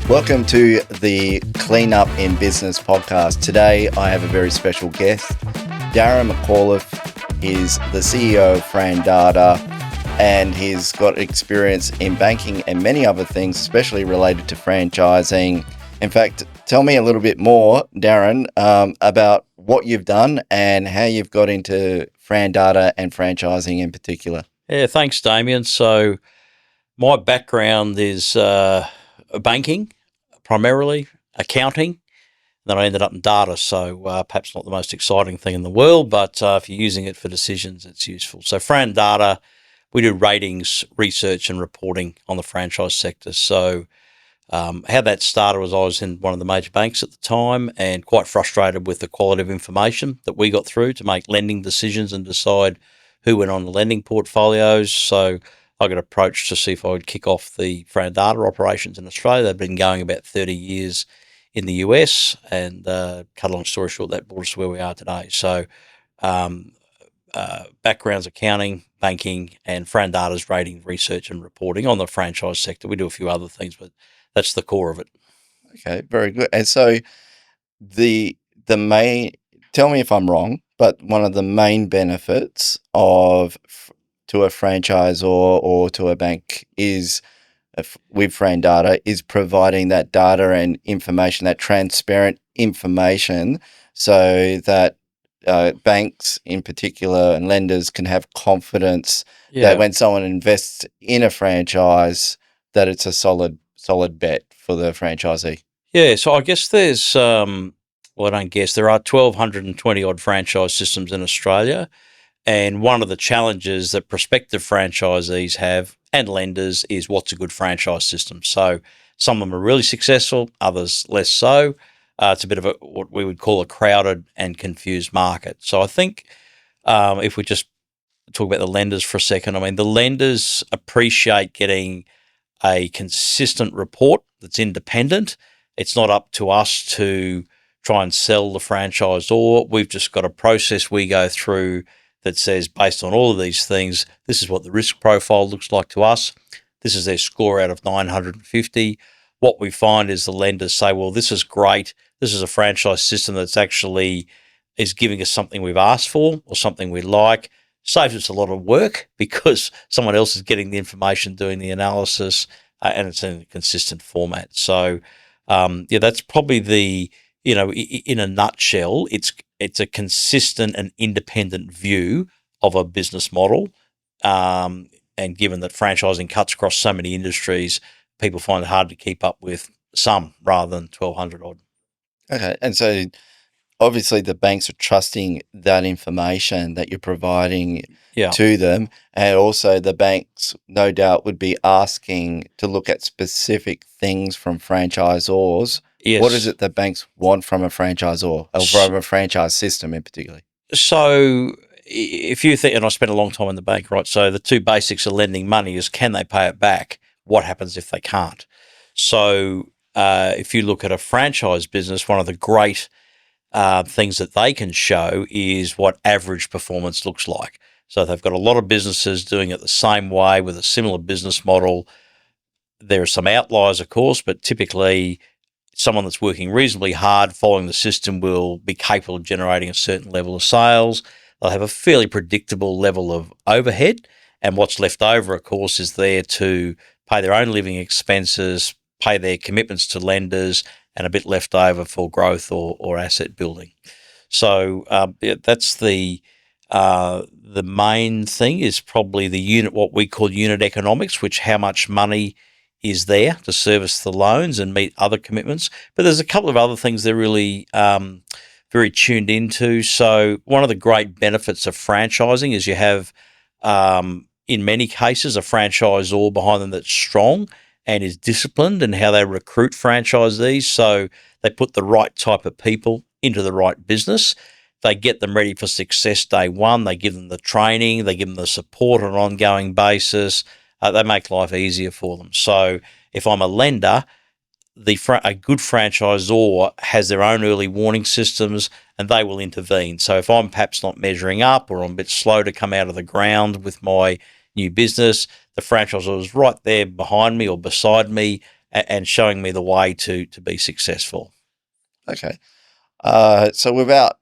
Welcome to the Clean Up in Business podcast. Today, I have a very special guest. Darren McAuliffe is the CEO of Fran Data, and he's got experience in banking and many other things, especially related to franchising. In fact, tell me a little bit more, Darren, about what you've done and how you've got into Fran Data and franchising in particular. Yeah, thanks, Damien. So my background is banking, primarily, accounting. Then I ended up in data, so perhaps not the most exciting thing in the world, but if you're using it for decisions, it's useful. So Fran Data, we do ratings, research and reporting on the franchise sector. So how that started was I was in one of the major banks at the time and quite frustrated with the quality of information that we got through to make lending decisions and decide who went on the lending portfolios. So I got approached to see if I would kick off the Fran Data operations in Australia. They've been going about 30 years in the US, and cut a long story short, that brought us to where we are today. So backgrounds accounting, banking, and Fran Data's rating, research and reporting on the franchise sector. We do a few other things, but that's the core of it. Okay, very good. And so the main, tell me if I'm wrong, but one of the main benefits to a franchisor or to a bank is with Fran Data is providing that data and information, that transparent information, so that banks in particular and lenders can have confidence that when someone invests in a franchise, that it's a solid bet for the franchisee. Yeah, so I guess there's, well, I don't guess, there are 1,220 odd franchise systems in Australia. And one of the challenges that prospective franchisees have and lenders is what's a good franchise system. So some of them are really successful, others less so. It's a bit of what we would call a crowded and confused market. So I think if we just talk about the lenders for a second, I mean, the lenders appreciate getting a consistent report that's independent. It's not up to us to try and sell the franchisor. We've just got a process we go through that says, based on all of these things, this is what the risk profile looks like to us. This is their score out of 950. What we find is the lenders say, well, this is great. This is a franchise system that's actually is giving us something we've asked for or something we like. Saves us a lot of work because someone else is getting the information, doing the analysis, and it's in a consistent format. So, that's probably the, in a nutshell, it's a consistent and independent view of a business model. And given that franchising cuts across so many industries, people find it hard to keep up with some rather than 1,200 odd. Okay, and so obviously the banks are trusting that information that you're providing to them, and also the banks no doubt would be asking to look at specific things from franchisors. Yes. What is it that banks want from a franchisor or from a franchise system in particular? So if you think, and I spent a long time in the bank, right? So the two basics of lending money is, can they pay it back? What happens if they can't? So if you look at a franchise business, one of the great things that they can show is what average performance looks like. So they've got a lot of businesses doing it the same way with a similar business model. There are some outliers, of course, but typically someone that's working reasonably hard following the system will be capable of generating a certain level of sales. They'll have a fairly predictable level of overhead, and what's left over, of course, is there to pay their own living expenses, pay their commitments to lenders, and a bit left over for growth or asset building. So that's the main thing is probably the unit, what we call unit economics, which how much money is there to service the loans and meet other commitments. But there's a couple of other things they're really very tuned into. So one of the great benefits of franchising is you have, in many cases, a franchisor behind them that's strong and is disciplined in how they recruit franchisees. So they put the right type of people into the right business. They get them ready for success day one. They give them the training. They give them the support on an ongoing basis. They make life easier for them. So if I'm a lender, a good franchisor has their own early warning systems and they will intervene. So if I'm perhaps not measuring up or I'm a bit slow to come out of the ground with my new business, the franchisor is right there behind me or beside me, and showing me the way to be successful. Okay. So without,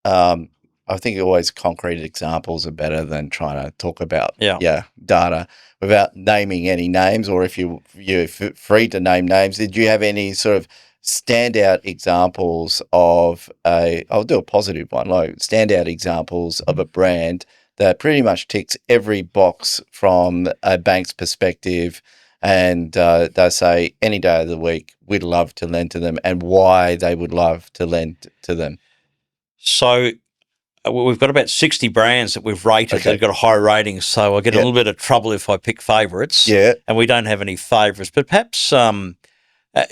I think always concrete examples are better than trying to talk about, Yeah. data without naming any names, or if you're free to name names. Did you have any sort of standout examples of I'll do a positive one, like standout examples of a brand that pretty much ticks every box from a bank's perspective, and they say any day of the week we'd love to lend to them, and why they would love to lend to them? So we've got about 60 brands that we've rated that Okay. have got a high rating. So I get a Yeah. little bit of trouble if I pick favourites, Yeah. and we don't have any favourites. But perhaps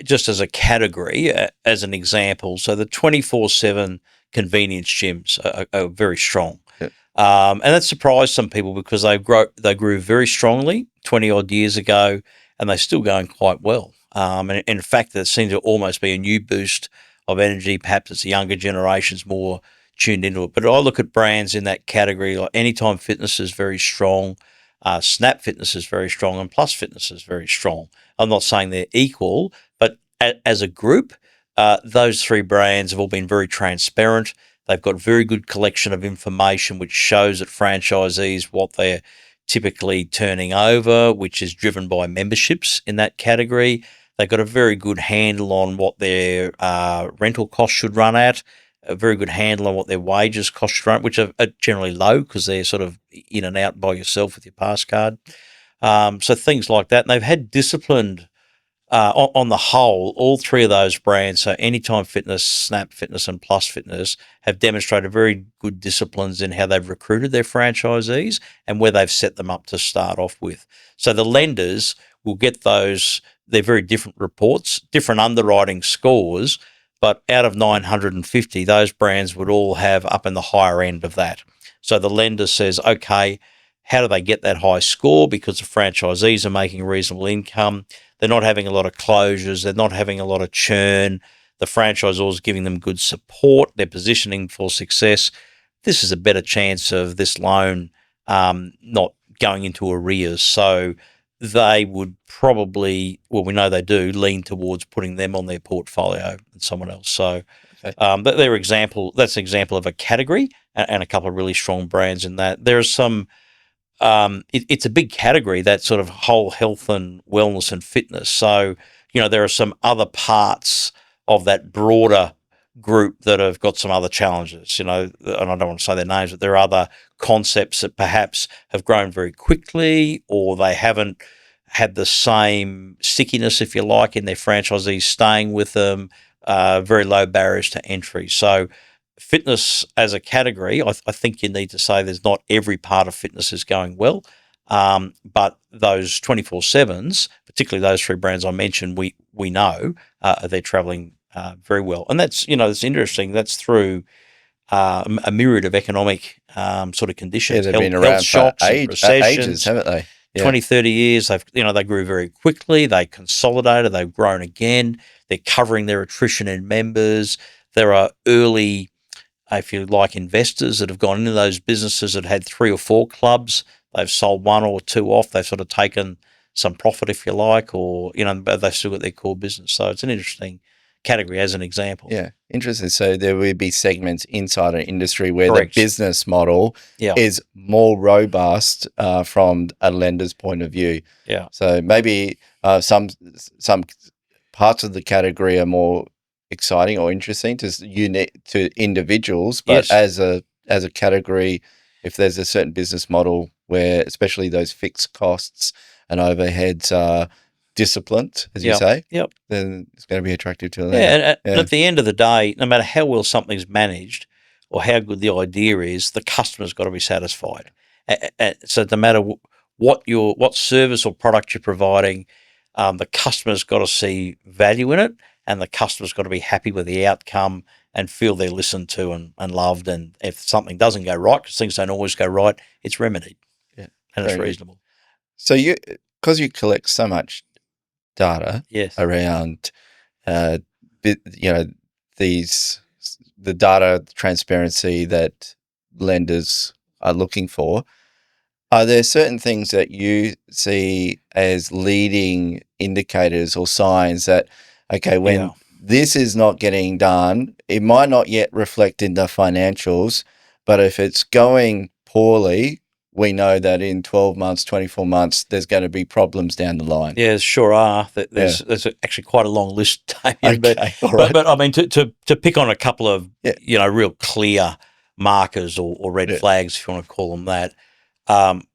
just as a category, as an example, so the 24/7 convenience gyms are very strong. Yeah. And that surprised some people because they grew very strongly 20 odd years ago, and they're still going quite well. And in fact, there seems to almost be a new boost of energy. Perhaps it's the younger generations more tuned into it. But I look at brands in that category like Anytime Fitness is very strong, Snap Fitness is very strong, and Plus Fitness is very strong. I'm not saying they're equal, but as a group, those three brands have all been very transparent. They've got very good collection of information which shows that franchisees what they're typically turning over, which is driven by memberships in that category. They've got a very good handle on what their rental costs should run at, a very good handle on what their wages cost should run, which are generally low because they're sort of in and out by yourself with your pass card. So things like that. And they've had disciplined on the whole, all three of those brands, so Anytime Fitness, Snap Fitness, and Plus Fitness, have demonstrated very good disciplines in how they've recruited their franchisees and where they've set them up to start off with. So the lenders will get those, they're very different reports, different underwriting scores, but out of 950, those brands would all have up in the higher end of that. So the lender says, okay, how do they get that high score? Because the franchisees are making reasonable income. They're not having a lot of closures. They're not having a lot of churn. The franchisor is giving them good support. They're positioning for success. This is a better chance of this loan not going into arrears. So they would probably, well, we know they do, lean towards putting them on their portfolio than someone else. So Okay. that's an example of a category and a couple of really strong brands in that. There are some it's a big category, that sort of whole health and wellness and fitness. So, there are some other parts of that broader group that have got some other challenges, and I don't want to say their names, but there are other concepts that perhaps have grown very quickly, or they haven't had the same stickiness, if you like, in their franchisees staying with them, very low barriers to entry. So, fitness as a category, I think you need to say there's not every part of fitness is going well, but those 24/7s, particularly those three brands I mentioned, we know they're travelling very well, and that's it's interesting. That's through a myriad of economic sort of Yeah, conditions, they've been health around for shocks and ages, recessions. haven't they? Yeah. 20, 30 years, they grew very quickly. They consolidated. They've grown again. They're covering their attrition in members. There are early, if you like, investors that have gone into those businesses that had 3 or 4 clubs. They've sold 1 or 2 off. They've sort of taken some profit, if you like, or, but they've still got their core business. So it's an interesting category as an example. Yeah, interesting. So there would be segments inside an industry where Correct. the business model Yeah. is more robust from a lender's point of view. Yeah. So maybe some parts of the category are more exciting or interesting to unique to individuals, but Yes. as a category, if there's a certain business model where especially those fixed costs and overheads are disciplined, as you Yeah. say, Yep. then it's going to be attractive to a Yeah, lender. and at the end of the day, no matter how well something's managed or how good the idea is, the customer's got to be satisfied. So no matter what service or product you're providing, the customer's got to see value in it, and the customer's got to be happy with the outcome and feel they're listened to and loved. And if something doesn't go right, because things don't always go right, it's remedied, Yeah, and it's very good. reasonable. So because you collect so much data Yes. around, uh, you know, the data transparency that lenders are looking for, Are there certain things that you see as leading indicators or signs that, okay, Yeah. when this is not getting done, it might not yet reflect in the financials, but if it's going poorly, we know that in 12 months, 24 months, there's going to be problems down the line. Yeah, sure are. Yeah. There's actually quite a long list, Damien. Okay. All right. But I mean, to pick on a couple of Yeah. real clear markers or red Yeah. flags, if you want to call them that. Um,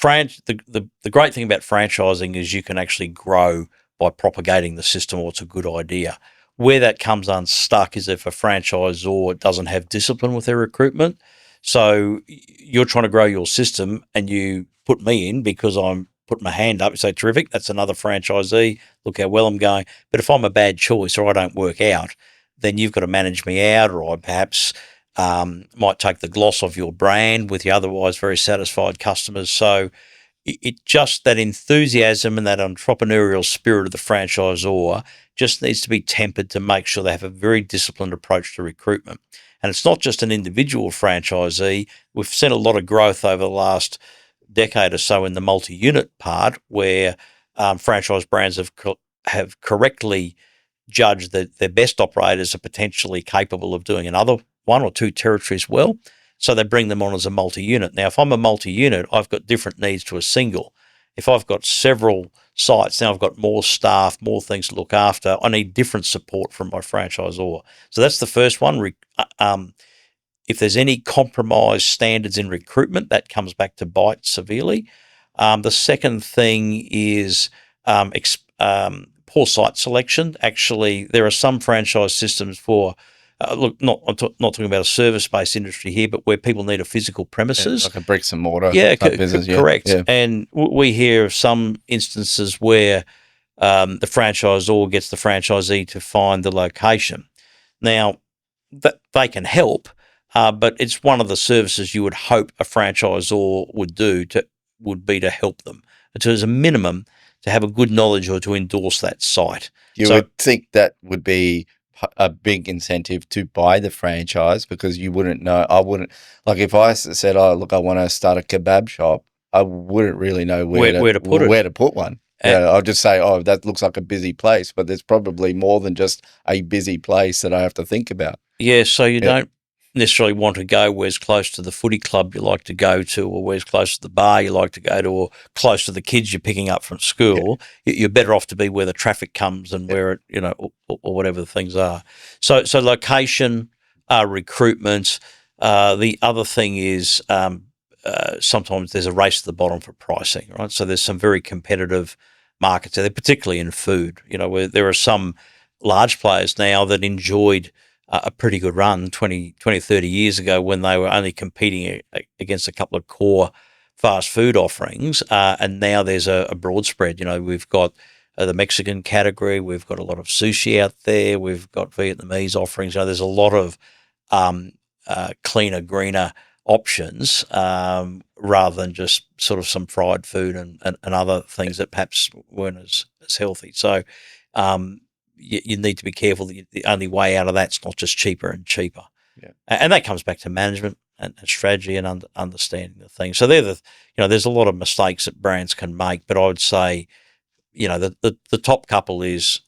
the great thing about franchising is you can actually grow by propagating the system, or it's a good idea. Where that comes unstuck is if a franchisor doesn't have discipline with their recruitment. So you're trying to grow your system and you put me in because I'm putting my hand up. You say, terrific, that's another franchisee. Look how well I'm going. But if I'm a bad choice or I don't work out, then you've got to manage me out, or I perhaps might take the gloss off your brand with your otherwise very satisfied customers. So it just, that enthusiasm and that entrepreneurial spirit of the franchisor just needs to be tempered to make sure they have a very disciplined approach to recruitment. And it's not just an individual franchisee. We've seen a lot of growth over the last decade or so in the multi-unit part, where franchise brands have correctly judged that their best operators are potentially capable of doing another one or two territories well. So they bring them on as a multi-unit. Now, if I'm a multi-unit, I've got different needs to a single. If I've got several sites, now I've got more staff, more things to look after, I need different support from my franchisor. So that's the first one. If there's any compromised standards in recruitment, that comes back to bite severely. The second thing is poor site selection. Actually, there are some franchise systems for look, I'm not talking about a service-based industry here, but where people need a physical Yeah, premises. like a bricks and mortar Yeah, type business. Yeah. correct. Yeah. And we hear of some instances where the franchisor gets the franchisee to find the location. Now, that they can help, but it's one of the services you would hope a franchisor would be to help them. So as a minimum, to have a good knowledge or to endorse that site. You So would think that would be a big incentive to buy the franchise, because you wouldn't know. I wouldn't, like, if I said, "Oh, look, I want to start a kebab shop," I wouldn't really know where to put it. where to put one. And, I'll just say, "Oh, that looks like a busy place," but there's probably more than just a busy place that I have to think about. yeah, so you Yeah. don't necessarily want to go where's close to the footy club you like to go to, or where's close to the bar you like to go to, or close to the kids you're picking up from Yeah. school. You're better off to be where the traffic comes and where it, or whatever the things are. So location, recruitment. The other thing is sometimes there's a race to the bottom for pricing, right? So there's some very competitive markets there, particularly in food. Where there are some large players now that enjoyed a pretty good run 20, 30 years ago when they were only competing against a couple of core fast food offerings. And now there's a broad spread. We've got the Mexican category. We've got a lot of sushi out there. We've got Vietnamese offerings. There's a lot of cleaner, greener options rather than just sort of some fried food and other things that perhaps weren't as healthy. So you need to be careful that the only way out of that's not just cheaper and cheaper. Yeah. And that comes back to management and strategy and understanding the thing. So there's a lot of mistakes that brands can make, but I would say, the top couple is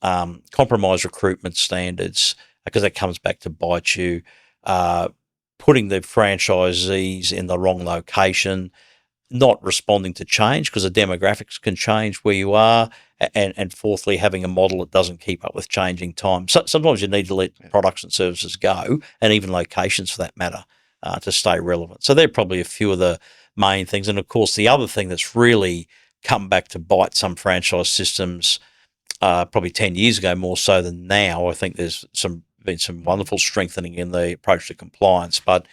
compromise recruitment standards, because that comes back to bite you, putting the franchisees in the wrong location, not responding to change because the demographics can change where you are, and fourthly, having a model that doesn't keep up with changing times. So, sometimes you need to let products and services go, and even locations for that matter, to stay relevant. So they're probably a few of the main things. And of course, the other thing that's really come back to bite some franchise systems, probably 10 years ago more so than now. I think there's been some wonderful strengthening in the approach to compliance, but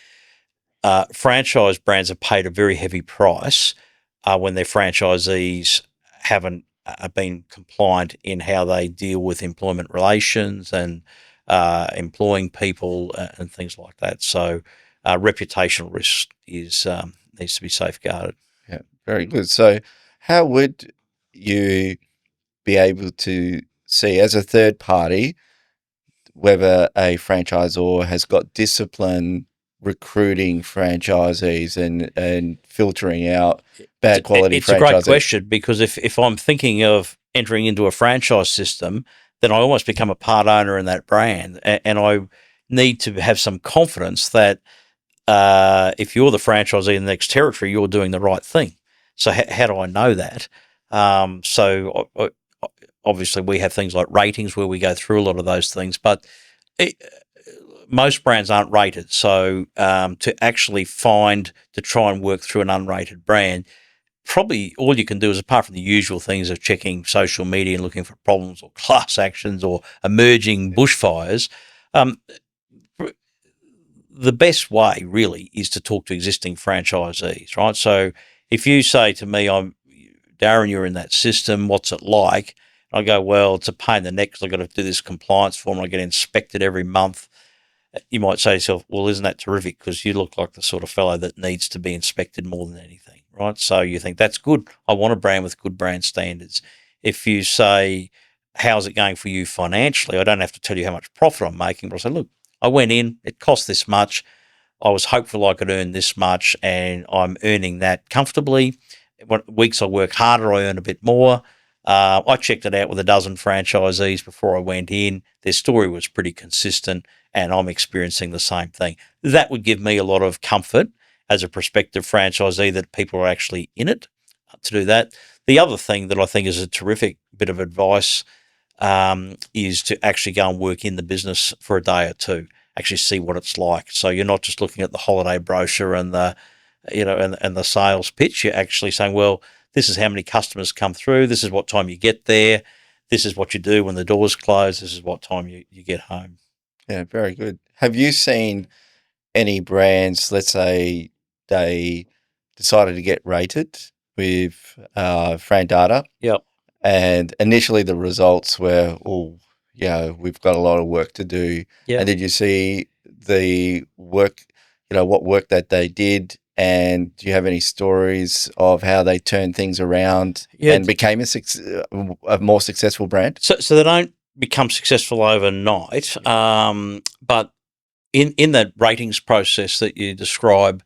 franchise brands have paid a very heavy price when their franchisees haven't been compliant in how they deal with employment relations and employing people and things like that. So reputational risk needs to be safeguarded. Yeah. Very good. So, how would you be able to see, as a third party, whether a franchisor has got discipline recruiting franchisees and filtering out bad quality It's a great franchisees? question, because if I'm thinking of entering into a franchise system, then I almost become a part owner in that brand, and I need to have some confidence that if you're the franchisee in the next territory, you're doing the right thing. So how do I know that? Obviously we have things like ratings where we go through a lot of those things, but it, most brands aren't rated. So to actually to try and work through an unrated brand, probably all you can do is, apart from the usual things of checking social media and looking for problems or class actions or emerging bushfires, um, the best way really is to talk to existing franchisees, right? So if you say to me, "I'm Darren, you're in that system. What's it like?" I go, "Well, it's a pain in the neck because I've got to do this compliance form. I get inspected every month." You might say to yourself, "Well, isn't that terrific? Because you look like the sort of fellow that needs to be inspected more than anything," right? So you think that's good. I want a brand with good brand standards. If you say, "How's it going for you financially?" I don't have to tell you how much profit I'm making, but I say, "Look, I went in, it cost this much. I was hopeful I could earn this much, and I'm earning that comfortably. What weeks I work harder, I earn a bit more." I checked it out with a dozen franchisees before I went in. Their story was pretty consistent, and I'm experiencing the same thing. That would give me a lot of comfort as a prospective franchisee that people are actually in it to do that. The other thing that I think is a terrific bit of advice is to actually go and work in the business for a day or two, actually see what it's like. So you're not just looking at the holiday brochure and the sales pitch. You're actually saying, well, this is how many customers come through. This is what time you get there. This is what you do when the doors close. This is what time you get home. Yeah, very good. Have you seen any brands, let's say they decided to get rated with Fran Data, Yep. and initially the results were, oh, yeah, we've got a lot of work to do. Yeah. And did you see the work, what work that they did? And do you have any stories of how they turned things around Yeah. and became a more successful brand? So they don't become successful overnight, but in that ratings process that you describe,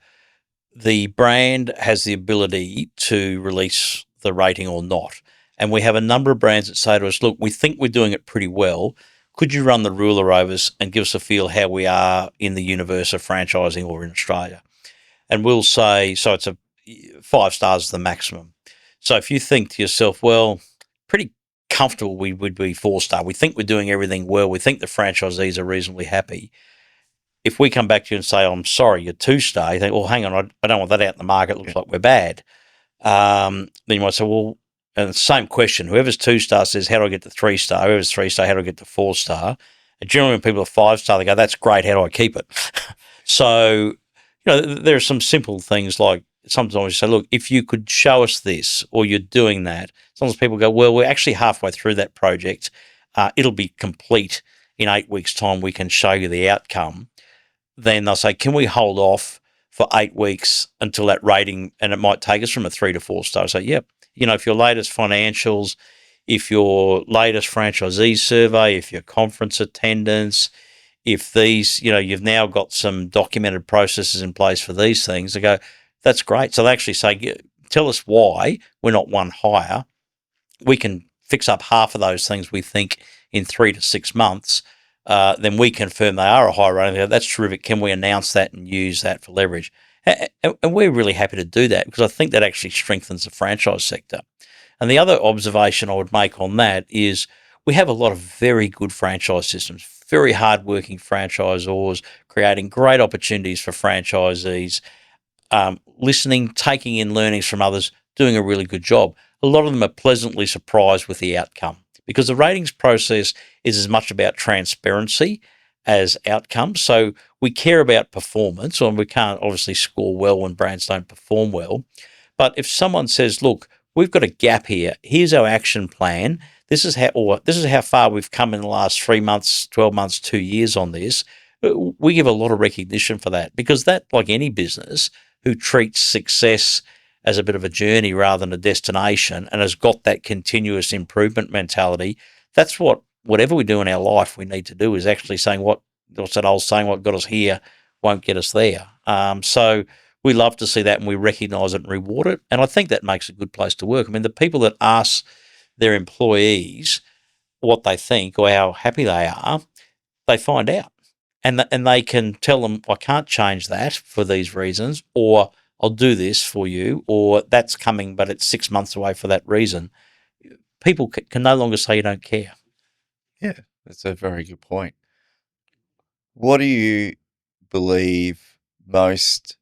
the brand has the ability to release the rating or not. And we have a number of brands that say to us, "Look, we think we're doing it pretty well. Could you run the ruler over us and give us a feel how we are in the universe of franchising or in Australia?" And we'll say, so it's 5 stars is the maximum. So if you think to yourself, well, pretty comfortable we would be 4 star. We think we're doing everything well. We think the franchisees are reasonably happy. If we come back to you and say, "I'm sorry, you're 2 star," you think, "Well, hang on, I don't want that out in the market. It looks like we're bad." Then you might say, "Well," and the same question, whoever's 2 star says, "How do I get to 3 star?" Whoever's 3 star, "How do I get to 4 star?" And generally when people are 5 star, they go, "That's great. How do I keep it?" So, there are some simple things like sometimes you say, "Look, if you could show us this or you're doing that," sometimes people go, "Well, we're actually halfway through that project. It'll be complete in 8 weeks' time. We can show you the outcome." Then they'll say, "Can we hold off for 8 weeks until that rating?" And it might take us from a 3 to 4 star. So, yep. If your latest financials, if your latest franchisee survey, if your conference attendance, if these, you've now got some documented processes in place for these things, they go, "That's great." So they actually say, "Tell us why we're not one higher. We can fix up half of those things we think in 3 to 6 months. Then we confirm they are a high rating. That's terrific. Can we announce that and use that for leverage?" And we're really happy to do that because I think that actually strengthens the franchise sector. And the other observation I would make on that is we have a lot of very good franchise systems, very hardworking franchisors, creating great opportunities for franchisees, listening, taking in learnings from others, doing a really good job. A lot of them are pleasantly surprised with the outcome because the ratings process is as much about transparency as outcomes. So we care about performance, and we can't obviously score well when brands don't perform well. But if someone says, "Look, we've got a gap here. Here's our action plan. This is how far we've come in the last 3 months, 12 months, 2 years on this." We give a lot of recognition for that because that, like any business who treats success as a bit of a journey rather than a destination and has got that continuous improvement mentality, that's whatever we do in our life, we need to do is actually saying what's that old saying, "What got us here won't get us there." So we love to see that, and we recognise it and reward it. And I think that makes a good place to work. I mean, the people that ask their employees what they think or how happy they are, they find out. And they can tell them, I can't change that for these reasons, or I'll do this for you, or that's coming, but it's 6 months away for that reason. People can no longer say you don't care. Yeah, that's a very good point. What do you believe most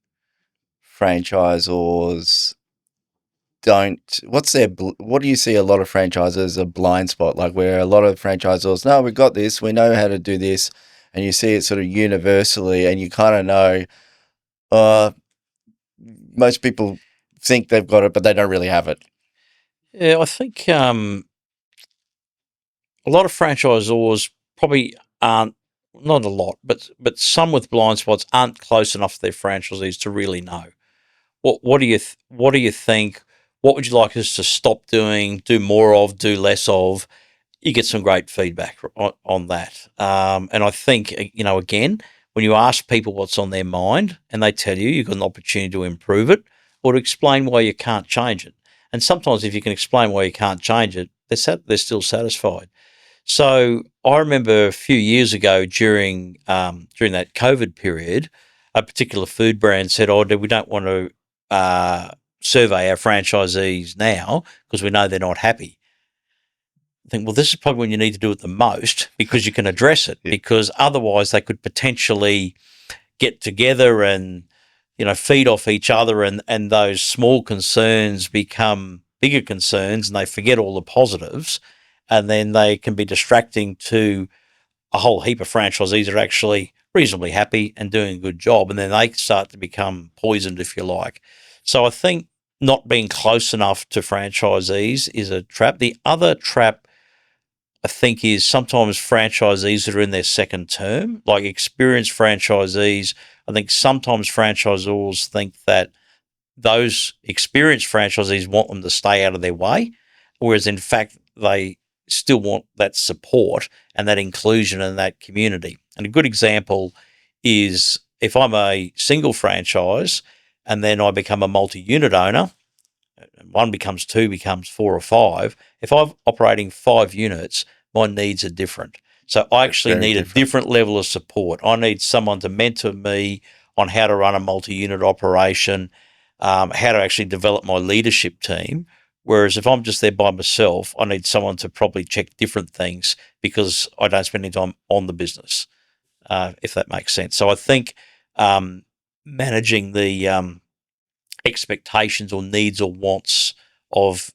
franchisors don't? What do you see a lot of franchisors a blind spot, like where a lot of franchisors, no, we got this, we know how to do this, and you see it sort of universally, and you kind of know, uh, most people think they've got it, but they don't really have it. Yeah, I think a lot of franchisors probably aren't, not a lot, but some with blind spots aren't close enough to their franchisees to really know. What do you think? What would you like us to stop doing, do more of, do less of? You get some great feedback on that. And I think, again, when you ask people what's on their mind and they tell you, you've got an opportunity to improve it or to explain why you can't change it. And sometimes if you can explain why you can't change it, they're still satisfied. So I remember a few years ago during that COVID period, a particular food brand said, "Oh, we don't want to survey our franchisees now because we know they're not happy." I think, well, this is probably when you need to do it the most because you can address it. Yeah. Because otherwise, they could potentially get together and feed off each other, and those small concerns become bigger concerns, and they forget all the positives, and then they can be distracting to a whole heap of franchisees that are actually reasonably happy and doing a good job, and then they start to become poisoned, if you like. So I think not being close enough to franchisees is a trap. The other trap, I think, is sometimes franchisees that are in their second term, like experienced franchisees. I think sometimes franchisors think that those experienced franchisees want them to stay out of their way, whereas in fact they still want that support and that inclusion in that community. And a good example is if I'm a single franchise and then I become a multi-unit owner, one becomes two, becomes four or five. If I'm operating 5 units, my needs are different. So I actually Very need a different. different level of support. I need someone to mentor me on how to run a multi-unit operation, how to actually develop my leadership team. Whereas if I'm just there by myself, I need someone to probably check different things because I don't spend any time on the business, if that makes sense. So I think managing the expectations or needs or wants of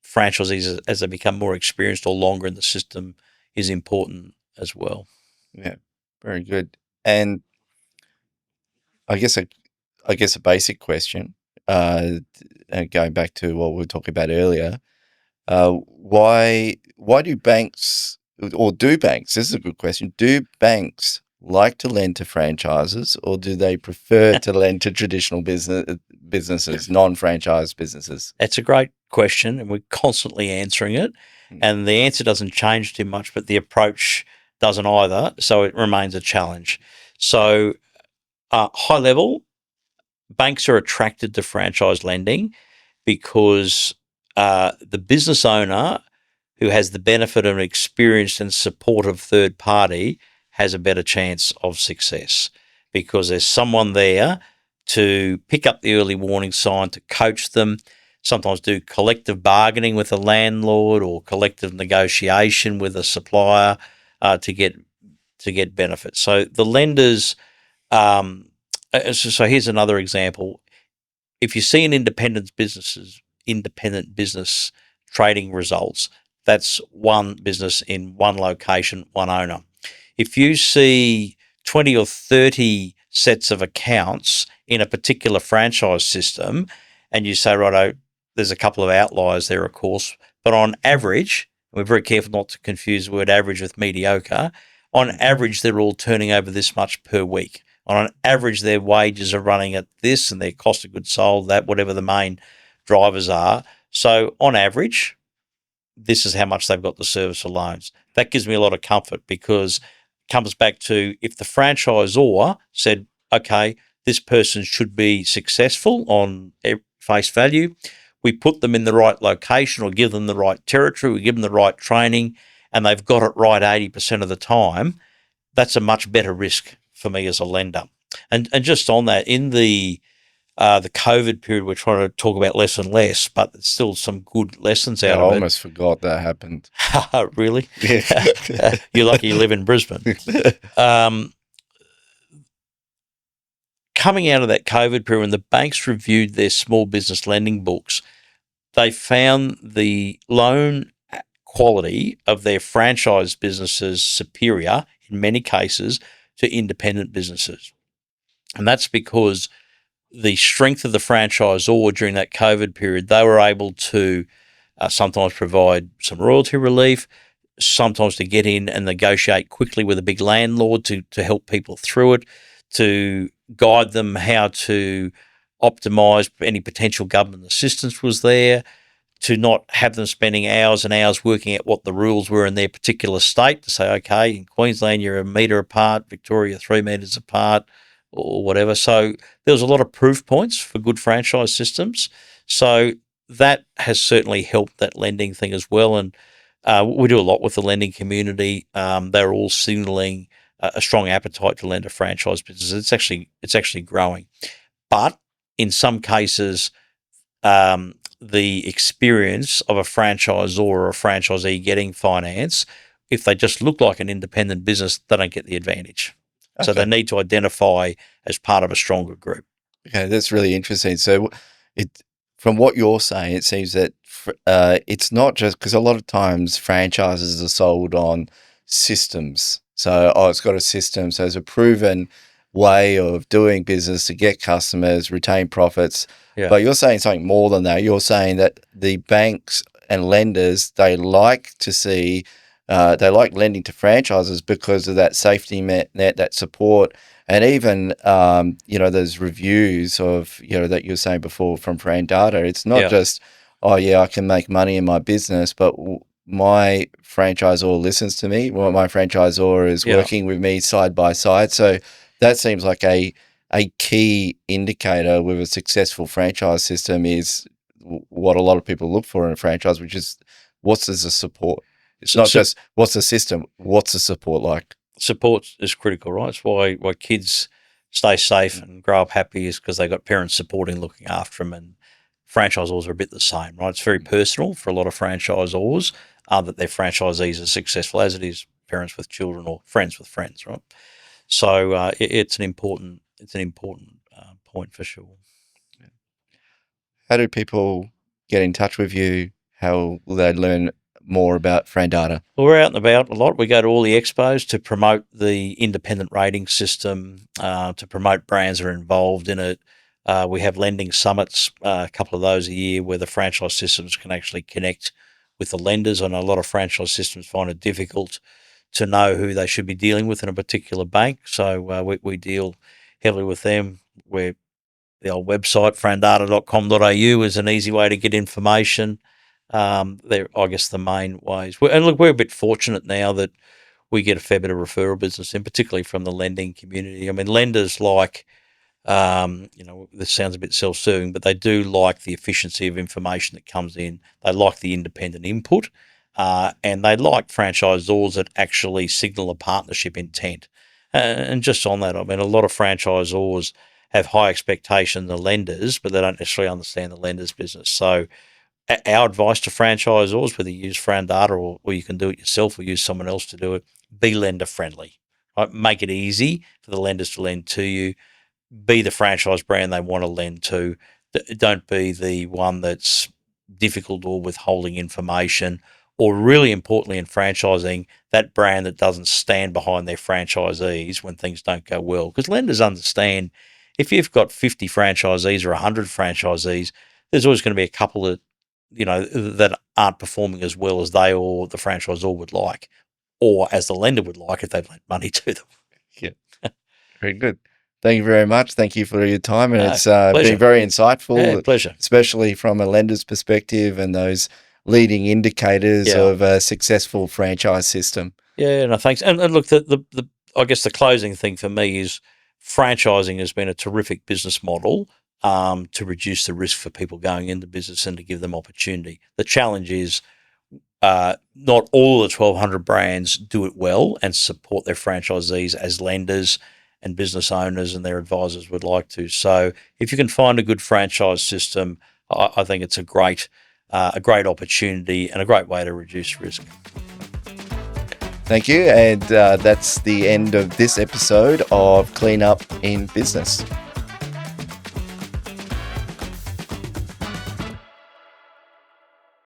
franchisees as they become more experienced or longer in the system is important as well. Yeah, very good. And I guess a basic question, going back to what we were talking about earlier, why do banks, or do banks, this is a good question, do banks like to lend to franchises, or do they prefer to lend to traditional businesses, non-franchise businesses? That's a great question, and we're constantly answering it. And the answer doesn't change too much, but the approach doesn't either. So it remains a challenge. So, high level, banks are attracted to franchise lending because the business owner who has the benefit of an experienced and supportive third party has a better chance of success because there's someone there to pick up the early warning sign, to coach them, sometimes do collective bargaining with a landlord or collective negotiation with a supplier to get benefits. So the lenders. So here's another example. If you see an independent business trading results, that's one business in one location, one owner. If you see 20 or 30 sets of accounts in a particular franchise system, and you say, righto, there's a couple of outliers there, of course, but on average, we're very careful not to confuse the word average with mediocre. On average, they're all turning over this much per week. On average, their wages are running at this and their cost of goods sold, that, whatever the main drivers are. So on average, this is how much they've got to service for loans. That gives me a lot of comfort because it comes back to if the franchisor said, okay, this person should be successful on face value. We put them in the right location or give them the right territory, we give them the right training, and they've got it right 80% of the time. That's a much better risk for me as a lender. And just on that, in the COVID period, we're trying to talk about less and less, but there's still some good lessons Yeah, I out of it. almost forgot that happened. Really? Yeah. You're lucky you live in Brisbane. Coming out of that COVID period, when the banks reviewed their small business lending books, they found the loan quality of their franchise businesses superior in many cases to independent businesses. And that's because the strength of the franchisor during that COVID period, they were able to sometimes provide some royalty relief, sometimes to get in and negotiate quickly with a big landlord to help people through it, to guide them how to optimise any potential government assistance was there, to not have them spending hours and hours working out what the rules were in their particular state, to say, okay, in Queensland you're a metre apart, Victoria 3 metres apart, or whatever. So there was a lot of proof points for good franchise systems. So that has certainly helped that lending thing as well. And we do a lot with the lending community. They're all signalling a strong appetite to lend to franchise businesses. It's actually growing, but in some cases, the experience of a franchisor or a franchisee getting finance, if they just look like an independent business, they don't get the advantage. Okay. So they need to identify as part of a stronger group. Okay, that's really interesting. So, from what you're saying, it seems that it's not just because a lot of times franchises are sold on systems. So, it's got a system, so it's a proven way of doing business to get customers, retain profits. Yeah. But you're saying something more than that. You're saying that the banks and lenders, they like to see, they like lending to franchises because of that safety net, that support. And even, there's reviews of, that you were saying before from Fran Data. It's not just, oh, yeah, I can make money in my business, but my franchisor listens to me. Well, my franchisor is working with me side by side. So that seems like a key indicator with a successful franchise system is what a lot of people look for in a franchise, which is what's the support. It's not just what's the system, what's the support like? Support is critical, right? It's why kids stay safe and grow up happy is because they got parents supporting, looking after them, and franchisors are a bit the same, right? It's very personal for a lot of franchisors that their franchisees are successful, as it is parents with children or friends with friends, right? So it's an important point for sure. How do people get in touch with you? How will they learn more about Fran Data? Well, we're out and about a lot. We go to all the expos to promote the independent rating system, to promote brands that are involved in it. We have lending summits, a couple of those a year, where the franchise systems can actually connect with the lenders. I know a lot of franchise systems find it difficult to know who they should be dealing with in a particular bank. So we deal heavily with them. The old website, frandata.com.au, is an easy way to get information. They're, I guess, the main ways. And look, we're a bit fortunate now that we get a fair bit of referral business, and particularly from the lending community. I mean, lenders like, this sounds a bit self-serving, but they do like the efficiency of information that comes in. They like the independent input, and they like franchisors that actually signal a partnership intent. And just on that, I mean, a lot of franchisors have high expectations of lenders, but they don't necessarily understand the lender's business. So our advice to franchisors, whether you use Fran Data or you can do it yourself or use someone else to do it, be lender friendly. Right? Make it easy for the lenders to lend to you. Be the franchise brand they want to lend to. Don't be the one that's difficult or withholding information, or really importantly in franchising, that brand that doesn't stand behind their franchisees when things don't go well. Because lenders understand if you've got 50 franchisees or 100 franchisees, there's always going to be a couple that, that aren't performing as well as they or the franchisor would like, or as the lender would like if they've lent money to them. Yeah, very good. Thank you very much. Thank you for your time, and it's pleasure. been very insightful. Yeah, pleasure. Especially from a lender's perspective and those leading indicators of a successful franchise system. Yeah, no, thanks. And look, I guess the closing thing for me is franchising has been a terrific business model to reduce the risk for people going into business and to give them opportunity. The challenge is not all of the 1,200 brands do it well and support their franchisees as lenders and business owners and their advisors would like to. So if you can find a good franchise system, I think it's a great opportunity and a great way to reduce risk. Thank you. And that's the end of this episode of Clean Up in Business.